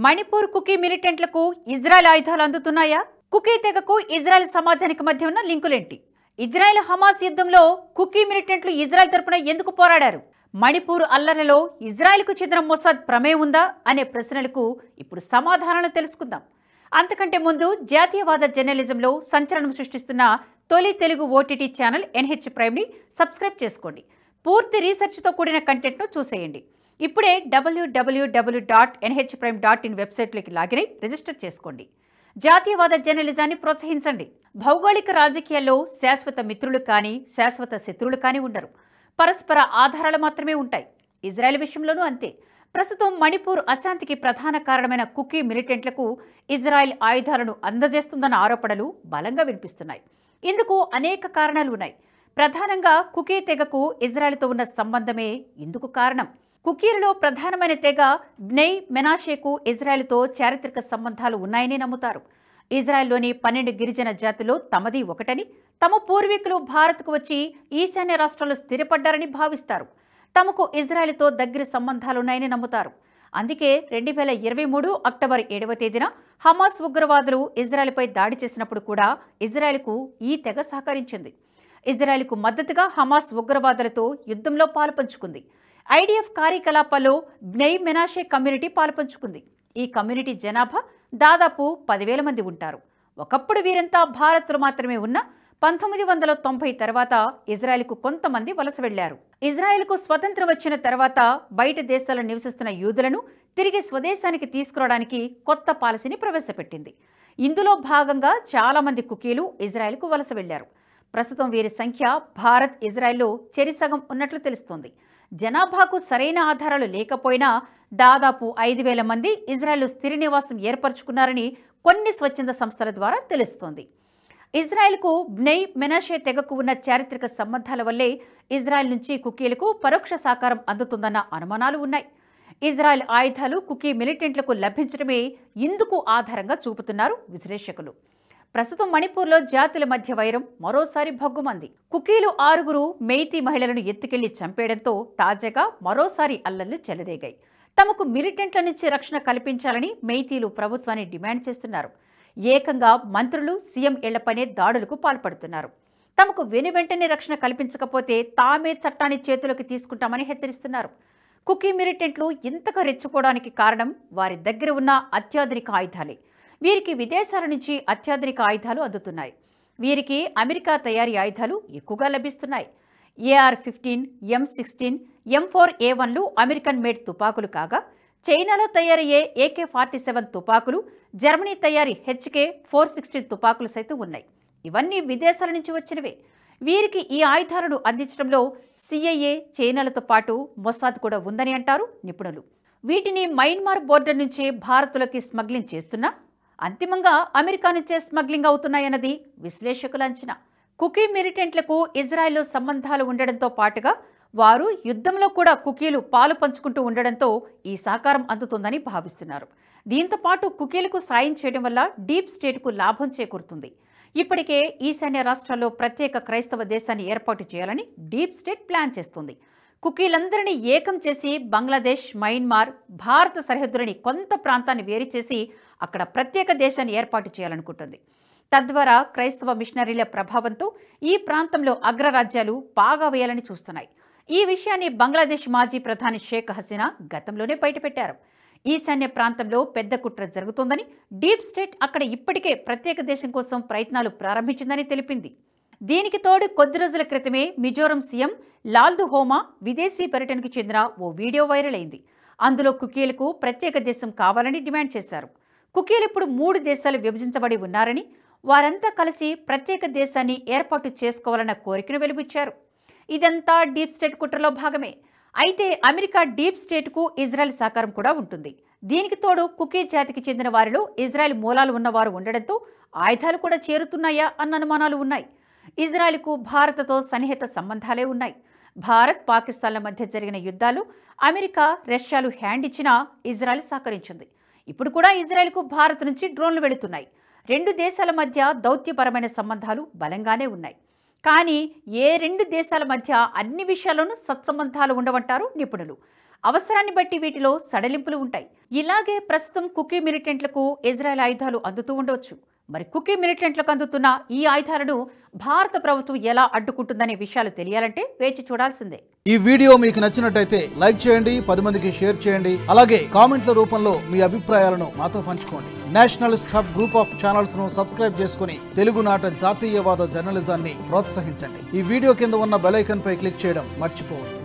Manipur cookie మిలిటెంట్లకు Israel ఆయుధాలు అందుతున్నాయా? Cookie తెగకు Israel సమాజానికి మధ్య ఉన్న లింకులేంటి? ఇజ్రాయెల్ హమాస్ యుద్ధంలో కుకీ మిలిటెంట్లు ఇజ్రాయెల్ తరపున ఎందుకు పోరాడారు? మణిపూర్ అల్లర్లలో ఇజ్రాయెల్కు చెందిన మొసాద్ ప్రమేయం ఉందా అనే ప్రశ్నలకు ఇప్పుడు సమాధానాలు తెలుసుకుందాం. అంతకంటే ముందు జాతీయవాద జర్నలిజంలో సంచలనం సృష్టిస్తున్న తొలి తెలుగు ఓటీటీ ఛానల్ ఎన్హెచ్ ప్రైమ్ని సబ్స్క్రైబ్ చేసుకోండి. పూర్తి రీసెర్చ్తో కూడిన కంటెంట్ను చూసేయండి. ఇప్పుడే www.nhprime.in వెబ్సైట్లోకి లాగిన్ అయి రిజిస్టర్ చేసుకోండి. జాతీయవాద జర్నలిజాన్ని ప్రోత్సహించండి. భౌగోళిక రాజకీయాల్లో శాశ్వత మిత్రులు కానీ శాశ్వత శత్రువులు కానీ ఉండరు. పరస్పర ఆధారాలు మాత్రమే ఉంటాయి. ఇజ్రాయెల్ విషయంలోనూ అంతే. ప్రస్తుతం మణిపూర్ అశాంతికి ప్రధాన కారణమైన కుకీ మిలిటెంట్లకు ఇజ్రాయెల్ ఆయుధాలను అందజేస్తుందన్న ఆరోపణలు బలంగా వినిపిస్తున్నాయి. ఇందుకు అనేక కారణాలు ఉన్నాయి. ప్రధానంగా కుకీ తెగకు ఇజ్రాయెల్తో ఉన్న సంబంధమే ఇందుకు కారణం. కుకీలలో ప్రధానమైన తెగ బ్నై మెనాషేకు ఇజ్రాయెల్తో చారిత్రక సంబంధాలు ఉన్నాయని నమ్ముతారు. ఇజ్రాయెల్లోని 12 గిరిజన జాతుల్లో తమది ఒకటని, తమ పూర్వీకులు భారత్కు వచ్చి ఈశాన్య రాష్ట్రాల్లో స్థిరపడ్డారని భావిస్తారు. తమకు ఇజ్రాయెల్తో దగ్గర సంబంధాలున్నాయని నమ్ముతారు. అందుకే 2023 అక్టోబర్ 7వ తేదీన హమాస్ ఉగ్రవాదులు ఇజ్రాయెల్పై దాడి చేసినప్పుడు కూడా ఇజ్రాయెల్కు ఈ తెగ సహకరించింది. ఇజ్రాయెల్కు మద్దతుగా హమాస్ ఉగ్రవాదులతో యుద్ధంలో పాలుపంచుకుంది. ఐడిఎఫ్ కార్యకలాపాల్లో బ్నై మెనాషే కమ్యూనిటీ పాలుపంచుకుంది. ఈ కమ్యూనిటీ జనాభా దాదాపు 10,000 మంది ఉంటారు. ఒకప్పుడు వీరంతా భారత్లో మాత్రమే ఉన్న 1990 తర్వాత ఇజ్రాయెల్కు కొంతమంది వలస వెళ్లారు. ఇజ్రాయెల్కు స్వతంత్రం వచ్చిన తర్వాత బయట దేశాల్లో నివసిస్తున్న యూదులను తిరిగి స్వదేశానికి తీసుకురావడానికి కొత్త పాలసీని ప్రవేశపెట్టింది. ఇందులో భాగంగా చాలా మంది కుకీలు ఇజ్రాయెల్కు వలస వెళ్లారు. ప్రస్తుతం వీరి సంఖ్య భారత్, ఇజ్రాయెల్లో చెరిసగం ఉన్నట్లు తెలుస్తోంది. జనాభాకు సరైన ఆధారాలు లేకపోయినా దాదాపు 5,000 మంది ఇజ్రాయెల్లో స్థిర నివాసం ఏర్పరచుకున్నారని కొన్ని స్వచ్ఛంద సంస్థల ద్వారా తెలుస్తోంది. ఇజ్రాయెల్కు బ్నై మెనాషే తెగకు ఉన్న చారిత్రక సంబంధాల వల్లే ఇజ్రాయెల్ నుంచి కుకీలకు పరోక్ష సహకారం అందుతుందన్న అనుమానాలు ఉన్నాయి. ఇజ్రాయెల్ ఆయుధాలు కుకీ మిలిటెంట్లకు లభించడమే ఇందుకు ఆధారంగా చూపుతున్నారు విశ్లేషకులు. ప్రస్తుతం మణిపూర్లో జాతుల మధ్య వైరం మరోసారి భగ్గుమంది. కుకీలు 6 మెయితీ మహిళలను ఎత్తుకెళ్లి చంపేయడంతో తాజాగా మరోసారి అల్లర్లు చెలరేగాయి. తమకు మిలిటెంట్ల నుంచి రక్షణ కల్పించాలని మెయితీలు ప్రభుత్వాన్ని డిమాండ్ చేస్తున్నారు. ఏకంగా మంత్రులు, సీఎం ఇళ్లపైనే దాడులకు పాల్పడుతున్నారు. తమకు వెనువెంటనే రక్షణ కల్పించకపోతే తామే చట్టాన్ని చేతులకు తీసుకుంటామని హెచ్చరిస్తున్నారు. కుకీ మిలిటెంట్లు ఇంతగా రెచ్చిపోవడానికి కారణం వారి దగ్గర ఉన్న అత్యాధునిక ఆయుధాలే. వీరికి విదేశాల నుంచి అత్యాధునిక ఆయుధాలు అందుతున్నాయి. వీరికి అమెరికా తయారీ ఆయుధాలు ఎక్కువగా లభిస్తున్నాయి. AR-15, M16, M4A1లు అమెరికన్ మేడ్ తుపాకులు కాగా, చైనాలో తయారయ్యే AK-47 తుపాకులు, జర్మనీ తయారీ HK-416 తుపాకులు సైతం ఉన్నాయి. ఇవన్నీ విదేశాల నుంచి వచ్చినవే. వీరికి ఈ ఆయుధాలను అందించడంలో CIA, చైనాలతో పాటు మొసాద్ కూడా ఉందని అంటారు నిపుణులు. వీటిని మయన్మార్ బోర్డర్ నుంచే భారత్లోకి స్మగ్లింగ్ చేస్తున్నా అంతిమంగా అమెరికా నుంచే స్మగ్లింగ్ అవుతున్నాయన్నది విశ్లేషకుల అంచనా. కుకీ మిలిటెంట్లకు ఇజ్రాయెల్లో సంబంధాలు ఉండడంతో పాటుగా వారు యుద్ధంలో కూడా కుకీలు పాలు పంచుకుంటూ ఉండడంతో ఈ సహకారం అందుతుందని భావిస్తున్నారు. దీంతో పాటు కుకీలకు సాయం చేయడం వల్ల డీప్ స్టేట్కు లాభం చేకూరుతుంది. ఇప్పటికే ఈశాన్య రాష్ట్రాల్లో ప్రత్యేక క్రైస్తవ దేశాన్ని ఏర్పాటు చేయాలని డీప్ స్టేట్ ప్లాన్ చేస్తుంది. కుకీలందరినీ ఏకం చేసి బంగ్లాదేశ్, మయన్మార్, భారత సరిహద్దులని కొంత ప్రాంతాన్ని వేరు చేసి అక్కడ ప్రత్యేక దేశాన్ని ఏర్పాటు చేయాలనుకుంటుంది. తద్వారా క్రైస్తవ మిషనరీల ప్రభావంతో ఈ ప్రాంతంలో అగ్రరాజ్యాలు బాగా వేయాలని చూస్తున్నాయి. ఈ విషయాన్ని బంగ్లాదేశ్ మాజీ ప్రధాని షేక్ హసీనా గతంలోనే బయటపెట్టారు. ఈశాన్య ప్రాంతంలో పెద్ద కుట్ర జరుగుతోందని, డీప్ స్టేట్ అక్కడ ఇప్పటికే ప్రత్యేక దేశం కోసం ప్రయత్నాలు ప్రారంభించిందని తెలిపింది. దీనికి తోడు కొద్ది రోజుల క్రితమే మిజోరం సీఎం లాల్దుహోమా విదేశీ పర్యటనకు చెందిన ఓ వీడియో వైరల్ అయింది. అందులో కుకీలకు ప్రత్యేక దేశం కావాలని డిమాండ్ చేశారు. కుకీలు ఇప్పుడు 3 దేశాలు విభజించబడి ఉన్నారని, వారంతా కలిసి ప్రత్యేక దేశాన్ని ఏర్పాటు చేసుకోవాలన్న కోరికను వెలుబుచ్చారు. ఇదంతా డీప్ స్టేట్ కుట్రలో భాగమే. అయితే అమెరికా డీప్ స్టేట్కు ఇజ్రాయెల్ సహకారం కూడా ఉంటుంది. దీనికి తోడు కుకీ జాతికి చెందిన వారిలో ఇజ్రాయెల్ మూలాలు ఉన్నవారు ఉండడంతో ఆయుధాలు కూడా చేరుతున్నాయా అన్న అనుమానాలు ఉన్నాయి. ఇజ్రాయెల్కు భారత్తో సన్నిహిత సంబంధాలే ఉన్నాయి. భారత్, పాకిస్తాన్ల మధ్య జరిగిన యుద్ధాలు అమెరికా, రష్యాలు హ్యాండ్ ఇచ్చినా ఇజ్రాయెల్ సహకరించింది. ఇప్పుడు కూడా ఇజ్రాయెల్కు భారత్ నుంచి డ్రోన్లు వెళుతున్నాయి. 2 దేశాల మధ్య దౌత్యపరమైన సంబంధాలు బలంగానే ఉన్నాయి. కానీ ఏ రెండు దేశాల మధ్య అన్ని విషయాల్లోనూ సత్సంబంధాలు ఉండవంటారు నిపుణులు. అవసరాన్ని బట్టి వీటిలో సడలింపులు ఉంటాయి. ఇలాగే ప్రస్తుతం కుకీ మిలిటెంట్లకు ఇజ్రాయెల్ ఆయుధాలు అందుతూ ఉండవచ్చు. మరి కుకీ మిలిటెంట్లకు అందుతున్న ఈ ఆయుధాలను భారత ప్రభుత్వం ఎలా అడ్డుకుంటుందనే విషయాలు తెలియాలంటే వేచి చూడాల్సిందే. ఈ వీడియో మీకు నచ్చినట్టయితే లైక్ చేయండి, 10 మందికి షేర్ చేయండి. అలాగే కామెంట్ల రూపంలో మీ అభిప్రాయాలను మాతో పంచుకోండి. Nationalist hub group of channels ను సబ్స్క్రైబ్ చేసుకుని తెలుగునాట జాతీయవాద జర్నలిజాన్ని ప్రోత్సహించండి. ఈ వీడియో కింద ఉన్న బెల్ ఐకాన్ పై క్లిక్ చేయడం మర్చిపోవద్దు.